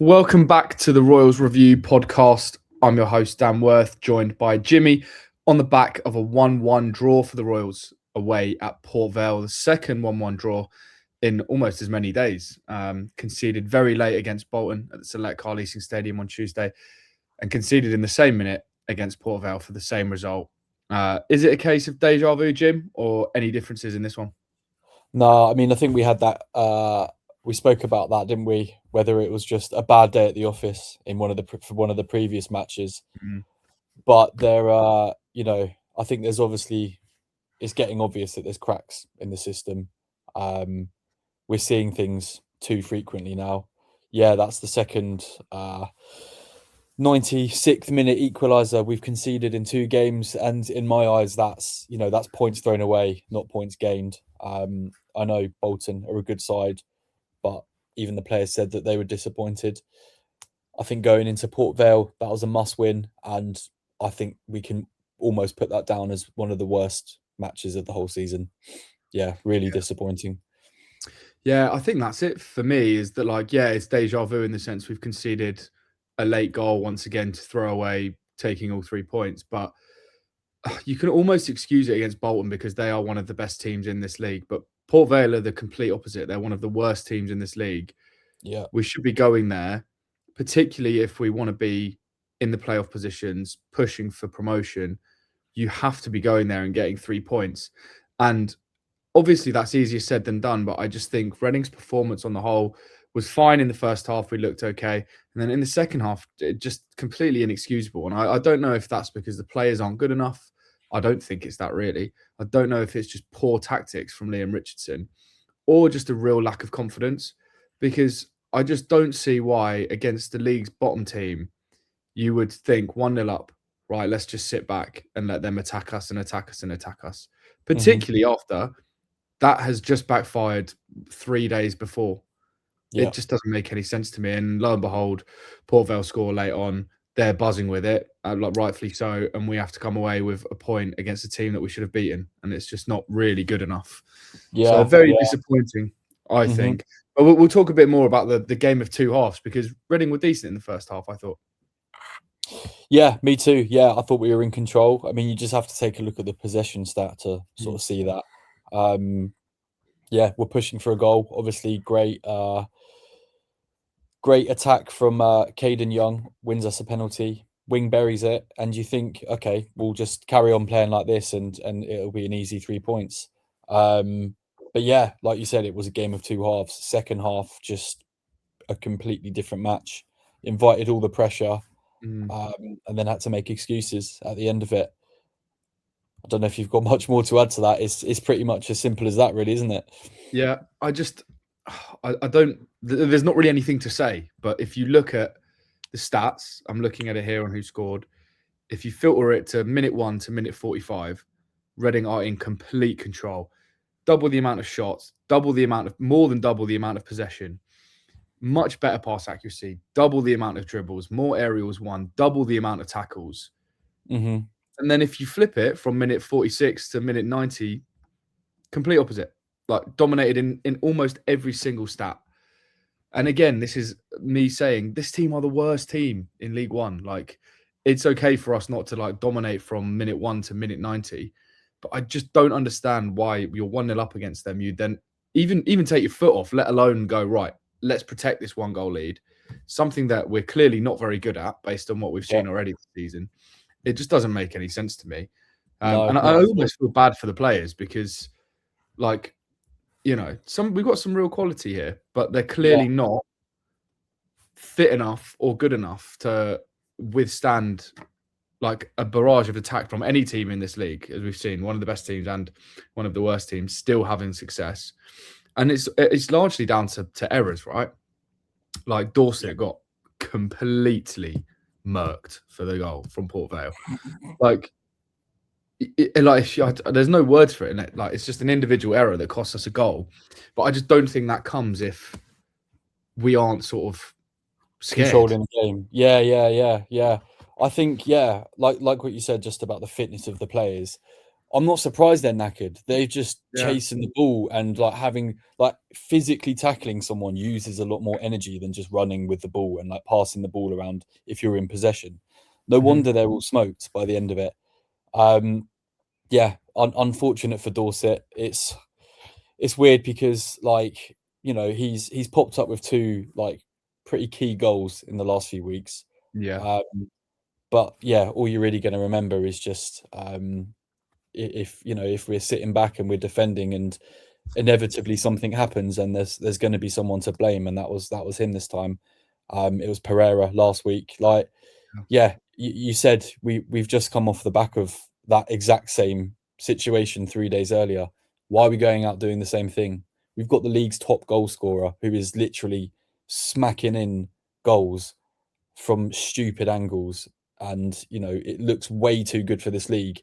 Welcome back to the Royals Review podcast. I'm your host, Dan Worth, joined by Jimmy on the back of a 1-1 draw for the Royals away at Port Vale, the second 1-1 draw in almost as many days. Conceded very late against Bolton at the Select Car Leasing Stadium on Tuesday and conceded in the same minute against Port Vale for the same result. Is it a case of deja vu, Jim, or any differences in this one? No, I mean, I think we had that. We spoke about that, didn't we? Whether it was just a bad day at the office in one of the previous matches, but there are, I think there's obviously it's getting obvious that there's cracks in the system. We're seeing things too frequently now. Yeah, that's the second 96th minute equaliser we've conceded in 2 games, and in my eyes, that's points thrown away, not points gained. I know Bolton are a good side, but even the players said that they were disappointed. I think going into Port Vale, that was a must-win, and I think we can almost put that down as one of the worst matches of the whole season. Yeah, really disappointing. Yeah, I think that's it for me, is that it's deja vu in the sense we've conceded a late goal once again to throw away taking all 3 points. But you can almost excuse it against Bolton because they are one of the best teams in this league. But Port Vale are the complete opposite. They're one of the worst teams in this league. Yeah. We should be going there, particularly if we want to be in the playoff positions, pushing for promotion. You have to be going there and getting 3 points. And obviously, that's easier said than done, but I just think Reading's performance on the whole was fine in the first half. We looked okay. And then in the second half, it just completely inexcusable. And I don't know if that's because the players aren't good enough. I don't think it's that really. I don't know if it's just poor tactics from Liam Richardson or just a real lack of confidence, because I just don't see why against the league's bottom team, you would think 1-0 up, right, let's just sit back and let them attack us and attack us and attack us, particularly after that has just backfired 3 days before. Yeah. It just doesn't make any sense to me. And lo and behold, Port Vale score late on. They're buzzing with it, rightfully so. And we have to come away with a point against a team that we should have beaten. And it's just not really good enough. Yeah. So very disappointing, I think. But we'll talk a bit more about the game of 2 halves, because Reading were decent in the first half, I thought. Yeah, me too. Yeah, I thought we were in control. I mean, you just have to take a look at the possession stat to sort of see that. Yeah, we're pushing for a goal. Obviously, great attack from Caden Young, wins us a penalty. Wing buries it, and you think, okay, we'll just carry on playing like this, and it'll be an easy 3 points. But yeah, like you said, it was a game of 2 halves. Second half, just a completely different match. Invited all the pressure, and then had to make excuses at the end of it. I don't know if you've got much more to add to that. It's pretty much as simple as that, really, isn't it? Yeah, I don't. There's not really anything to say. But if you look at the stats, I'm looking at it here on who scored. If you filter it to minute 1 to minute 45, Reading are in complete control. Double the amount of shots, more than double the amount of possession, much better pass accuracy, double the amount of dribbles, more aerials won, double the amount of tackles. And then if you flip it from minute 46 to minute 90, complete opposite. Like dominated in almost every single stat. And again, this is me saying this team are the worst team in League One. Like, it's okay for us not to dominate from minute 1 to minute 90. But I just don't understand why you're 1-0 up against them. You then even take your foot off, let alone go, right, let's protect this 1-goal lead. Something that we're clearly not very good at based on what we've seen already this season. It just doesn't make any sense to me. And I almost feel bad for the players because, we've got some real quality here, but they're clearly not fit enough or good enough to withstand a barrage of attack from any team in this league. As we've seen, one of the best teams and one of the worst teams still having success. And it's largely down to errors, right? Like Dorset got completely murked for the goal from Port Vale. There's no words for it in it. It's just an individual error that costs us a goal. But I just don't think that comes if we aren't sort of scared. Controlling the game. Yeah. I think, like what you said just about the fitness of the players. I'm not surprised they're knackered. They're just Yeah. chasing the ball, and like having like physically tackling someone uses a lot more energy than just running with the ball and like passing the ball around if you're in possession. No Mhm. wonder they're all smoked by the end of it. Yeah, unfortunate for Dorset. It's weird because like, you know, he's popped up with two like pretty key goals in the last few weeks. Yeah. But yeah, all you're really going to remember is just if you know, if we're sitting back and we're defending and inevitably something happens and there's going to be someone to blame, and that was him this time. It was Pereira last week. Like, yeah, you said we've just come off the back of that exact same situation 3 days earlier. Why are we going out doing the same thing? We've got the league's top goal scorer who is literally smacking in goals from stupid angles, and you know, it looks way too good for this league.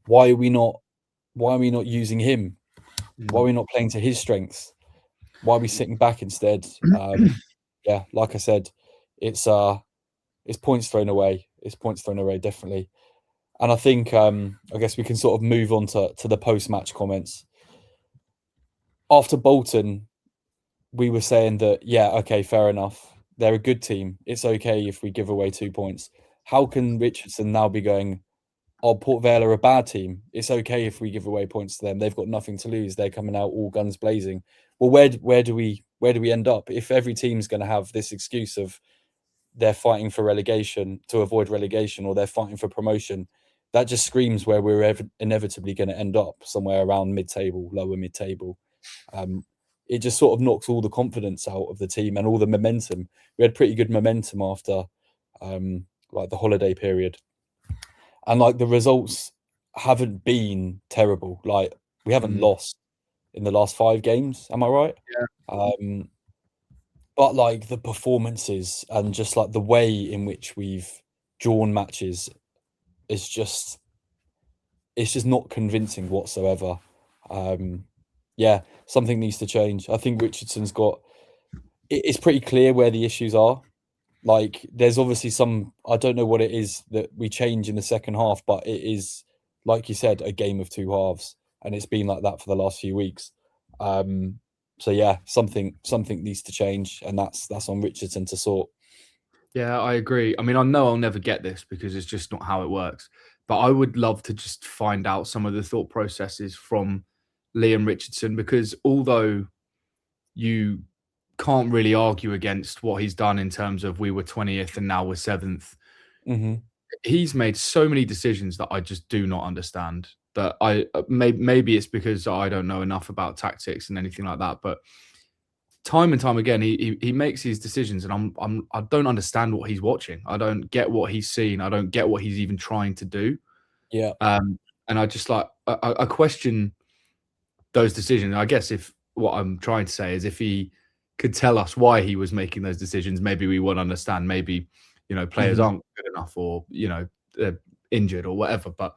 Why are we not? Why are we not using him? Why are we not playing to his strengths? Why are we sitting back instead? Yeah, like I said, it's points thrown away. It's points thrown away, definitely. And I think I guess we can sort of move on to the post match comments. After Bolton, we were saying that, yeah, okay, fair enough. They're a good team. It's okay if we give away 2 points. How can Richardson now be going, oh, Port Vale are a bad team. It's okay if we give away points to them. They've got nothing to lose. They're coming out all guns blazing. Well, where do we end up if every team's going to have this excuse of they're fighting for relegation to avoid relegation, or they're fighting for promotion? That just screams where we're inevitably going to end up, somewhere around mid-table, lower mid-table. It just sort of knocks all the confidence out of the team and all the momentum. We had pretty good momentum after like the holiday period, and like the results haven't been terrible. Like, we haven't lost in the last 5 games. Am I right? Yeah. But like the performances and just like the way in which we've drawn matches is just, it's just not convincing whatsoever. Yeah, something needs to change. I think Richardson's got, it's pretty clear where the issues are. Like, there's obviously some, I don't know what it is that we change in the second half, but it is, like you said, a game of two halves, and it's been like that for the last few weeks. So yeah, something needs to change, and that's on Richardson to sort. Yeah, I agree. I mean, I know I'll never get this because it's just not how it works. But I would love to just find out some of the thought processes from Liam Richardson, because although you can't really argue against what he's done in terms of we were 20th and now we're 7th, Hmm. he's made so many decisions that I just do not understand. That maybe it's because I don't know enough about tactics and anything like that, but time and time again, he makes these decisions, and I don't understand what he's watching. I don't get what he's seeing. I don't get what he's even trying to do. Yeah. And I just like I question those decisions. I guess if what I'm trying to say is if he could tell us why he was making those decisions, maybe we would understand. Maybe, you know, players Hmm. aren't good enough, or you know, they're injured or whatever. But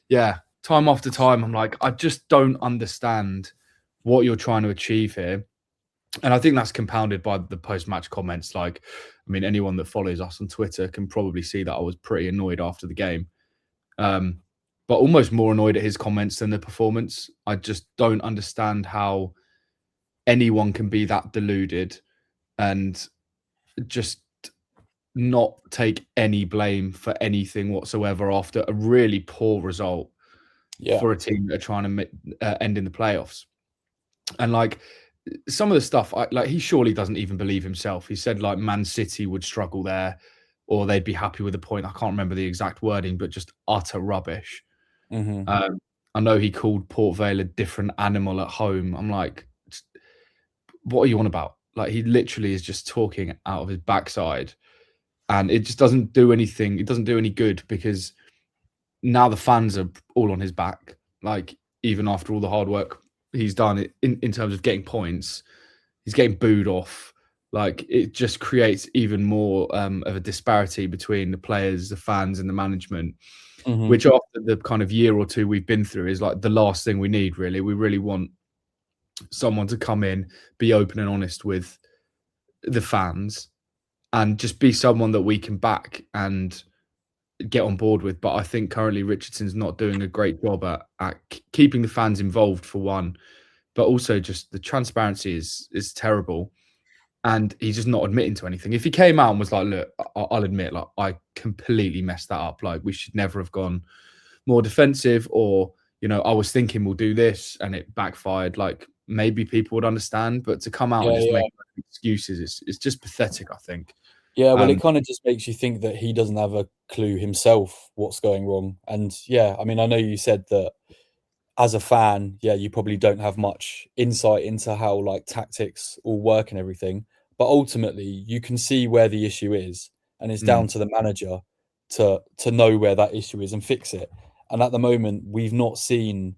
yeah, time after time, I'm like, I just don't understand what you're trying to achieve here. And I think that's compounded by the post-match comments. Like, I mean, anyone that follows us on Twitter can probably see that I was pretty annoyed after the game, um, but almost more annoyed at his comments than the performance. I just don't understand how anyone can be that deluded and just not take any blame for anything whatsoever after a really poor result Yeah. for a team that are trying to end in the playoffs. And like, some of the stuff, like, he surely doesn't even believe himself. He said like Man City would struggle there, or they'd be happy with a point. I can't remember the exact wording, but just utter rubbish. Hmm. I know he called Port Vale a different animal at home. I'm like, what are you on about? Like, he literally is just talking out of his backside, and it just doesn't do anything. It doesn't do any good, because now the fans are all on his back. Like, even after all the hard work he's done in terms of getting points, he's getting booed off. Like, it just creates even more of a disparity between the players, the fans, and the management, Hmm. which after the kind of year or two we've been through is like the last thing we need, really. We really want someone to come in, be open and honest with the fans, and just be someone that we can back and get on board with. But I think currently Richardson's not doing a great job at keeping the fans involved, for one, but also just the transparency is terrible. And he's just not admitting to anything. If he came out and was like, "Look, I'll admit, like, I completely messed that up. Like, we should never have gone more defensive, or I was thinking we'll do this and it backfired," like, maybe people would understand. But to come out and Yeah, just yeah. make excuses, it's just pathetic, I think. Yeah, well, it Um, kind of just makes you think that he doesn't have a clue himself what's going wrong. And yeah, I mean, I know you said that as a fan, yeah, you probably don't have much insight into how like tactics all work and everything. But ultimately, you can see where the issue is, and it's mm, down to the manager to know where that issue is and fix it. And at the moment, we've not seen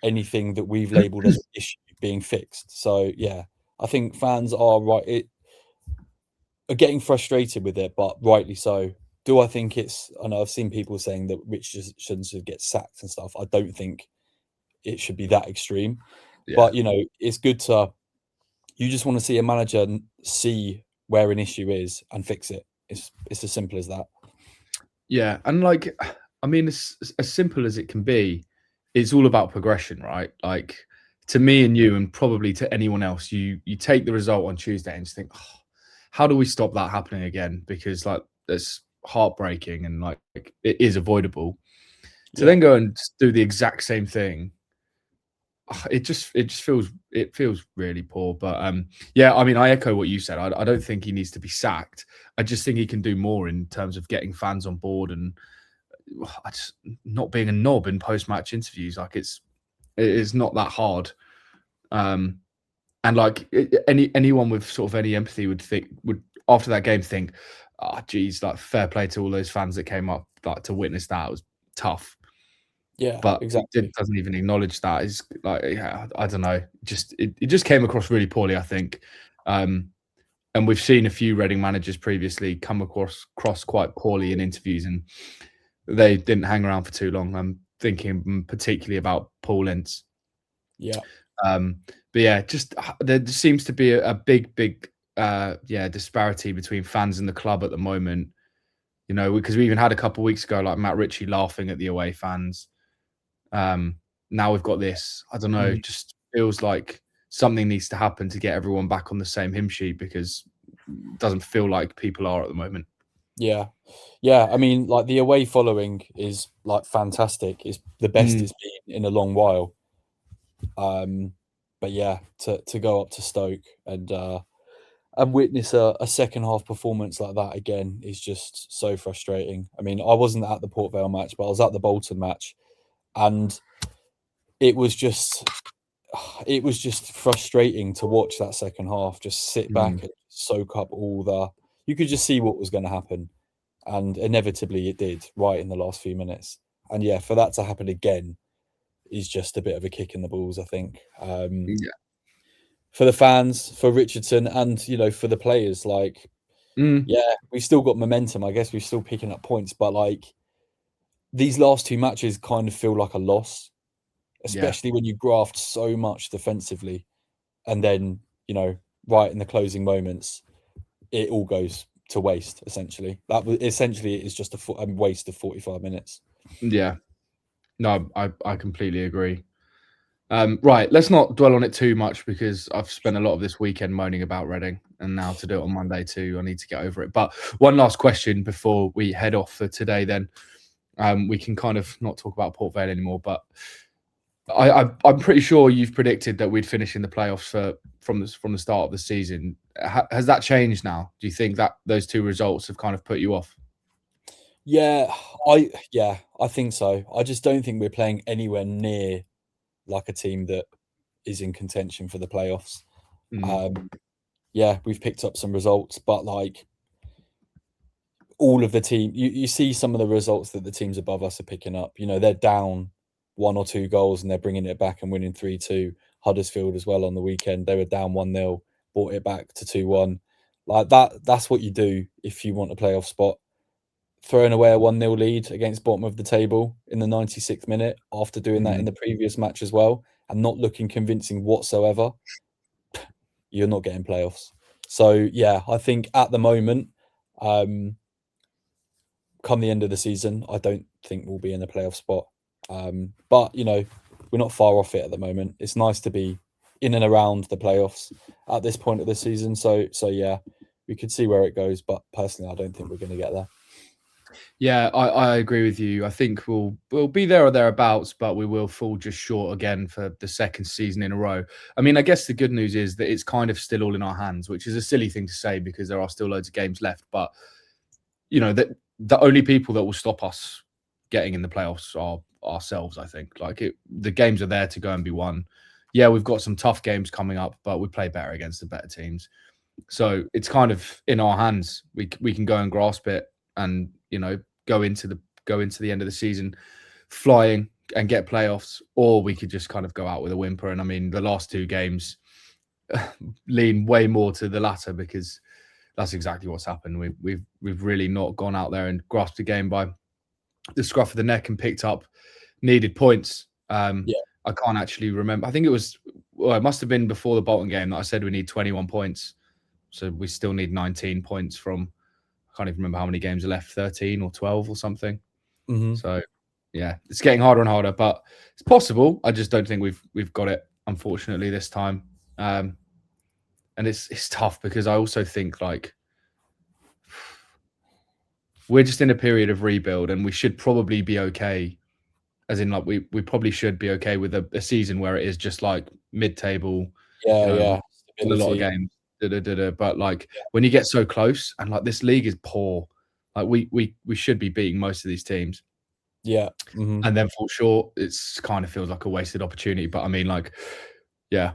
anything that we've labelled as an issue being fixed. So yeah, I think fans are are getting frustrated with it, but rightly so. Do I think it's? I know I've seen people saying that Richardson should get sacked and stuff. I don't think it should be that extreme. yeah. But it's good to. You just want to see a manager see where an issue is and fix it. It's as simple as that. Yeah, and like, I mean, it's as simple as it can be. It's all about progression, right? Like, to me and you, and probably to anyone else, you take the result on Tuesday and just think, oh, how do we stop that happening again? Because like, that's heartbreaking, and like, it is avoidable. To Yeah, then go and just do the exact same thing, it feels really poor. But yeah, I mean, I echo what you said. I don't think he needs to be sacked. I just think he can do more in terms of getting fans on board, and I just not being a knob in post-match interviews. Like, it is not that hard. And like, anyone with sort of any empathy would after that game think, "Ah, oh, geez, like, fair play to all those fans that came up, like, to witness that. It was tough." yeah, But he exactly. doesn't even acknowledge that. It's like, yeah, I don't know. It just came across really poorly, I think. And we've seen a few Reading managers previously come across quite poorly in interviews, and they didn't hang around for too long. I'm thinking particularly about Paul Ince. Yeah, But yeah, just there just seems to be a big disparity between fans and the club at the moment. Because we even had a couple of weeks ago, like, Matt Ritchie laughing at the away fans. Now we've got this. I don't know. mm, Just feels like something needs to happen to get everyone back on the same hymn sheet, because it doesn't feel like people are at the moment. yeah, yeah. I mean, like the away following is like fantastic. It's the best Mm, it's been in a long while. But yeah, to go up to Stoke and witness a second half performance like that again is just so frustrating. I mean, I wasn't at the Port Vale match, but I was at the Bolton match, and it was just frustrating to watch that second half. Just sit back mm. and soak up all the. You could just see what was going to happen, and inevitably it did right in the last few minutes. And yeah, for that to happen again is just a bit of a kick in the balls, I think. Yeah. For the fans, for Richardson, and for the players. Like, Mm, yeah, we've still got momentum. I guess we're still picking up points, but like these last two matches kind of feel like a loss, yeah. especially when you graft so much defensively, and then right in the closing moments, it all goes to waste. Essentially, that was essentially it is just a waste of 45 minutes. Yeah. No, I completely agree. Right, let's not dwell on it too much, because I've spent a lot of this weekend moaning about Reading, and now to do it on Monday too, I need to get over it. But one last question before we head off for today, then we can kind of not talk about Port Vale anymore. But I'm pretty sure you've predicted that we'd finish in the playoffs from the start of the season. Has that changed now? Do you think that those two results have kind of put you off? Yeah, I think so. I just don't think we're playing anywhere near like a team that is in contention for the playoffs. Mm, Um, yeah, we've picked up some results, but like all of the team, you see some of the results that the teams above us are picking up. They're down one or two goals and they're bringing it back and winning 3-2. Huddersfield as well on the weekend. They were down 1-0, brought it back to 2-1. Like that's what you do if you want a playoff spot. Throwing away a 1-0 lead against bottom of the table in the 96th minute after doing that in mm. the previous match as well and not looking convincing whatsoever, you're not getting playoffs. So yeah, I think at the moment, um, come the end of the season, I don't think we'll be in a playoff spot. But you know, we're not far off it at the moment. It's nice to be in and around the playoffs at this point of the season. So yeah, we could see where it goes. But personally, I don't think we're going to get there. Yeah, I agree with you. I think we'll be there or thereabouts, but we will fall just short again for the second season in a row. I mean, I guess the good news is that it's kind of still all in our hands, which is a silly thing to say because there are still loads of games left. But you know, the only people that will stop us getting in the playoffs are ourselves. I think the games are there to go and be won. Yeah, we've got some tough games coming up, but we play better against the better teams. So it's kind of in our hands. We can go and grasp it, and you know, go into the end of the season flying and get playoffs, or we could just kind of go out with a whimper. And I mean, the last two games lean way more to the latter because that's exactly what's happened. We've really not gone out there and grasped the game by the scruff of the neck and picked up needed points. I can't actually remember. I think it must have been before the Bolton game that I said we need 21 points. So we still need 19 points from, I can't even remember how many games are left, 13 or 12 or something. Mm-hmm. So yeah, it's getting harder and harder, but it's possible. I just don't think we've got it, unfortunately, this time. And it's tough because I also think like we're just in a period of rebuild and we should probably be okay. As in, like, we probably should be okay with a season where it is just like mid-table. Yeah, you know, yeah. a lot of games. But like when you get so close and like this league is poor, like we should be beating most of these teams. Yeah. Mm-hmm. And then fall short, it's kind of feels like a wasted opportunity. But I mean, like, yeah,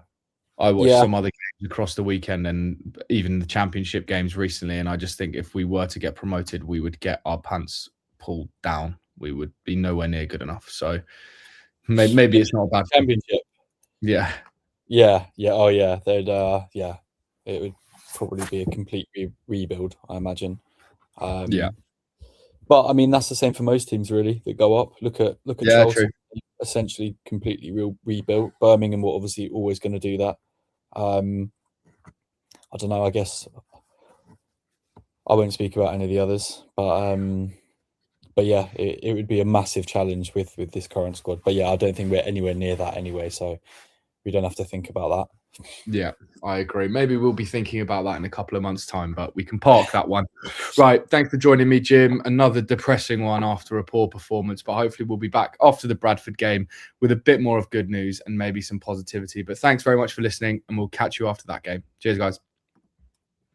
I watched some other games across the weekend and even the championship games recently, and I just think if we were to get promoted, we would get our pants pulled down. We would be nowhere near good enough. So maybe it's not a bad championship. Yeah. Yeah. Oh yeah. They'd yeah. It would probably be a complete rebuild, I imagine. Yeah. But I mean, that's the same for most teams, really, that go up. Look at Chelsea, essentially completely rebuilt. Birmingham were obviously always going to do that. I don't know. I guess I won't speak about any of the others, but yeah, it would be a massive challenge with this current squad. But yeah, I don't think we're anywhere near that anyway, so we don't have to think about that. Yeah, I agree. Maybe we'll be thinking about that in a couple of months' time, but we can park that one. Right. Thanks for joining me, Jim. Another depressing one after a poor performance, but hopefully we'll be back after the Bradford game with a bit more of good news and maybe some positivity. But thanks very much for listening, and we'll catch you after that game. Cheers, guys.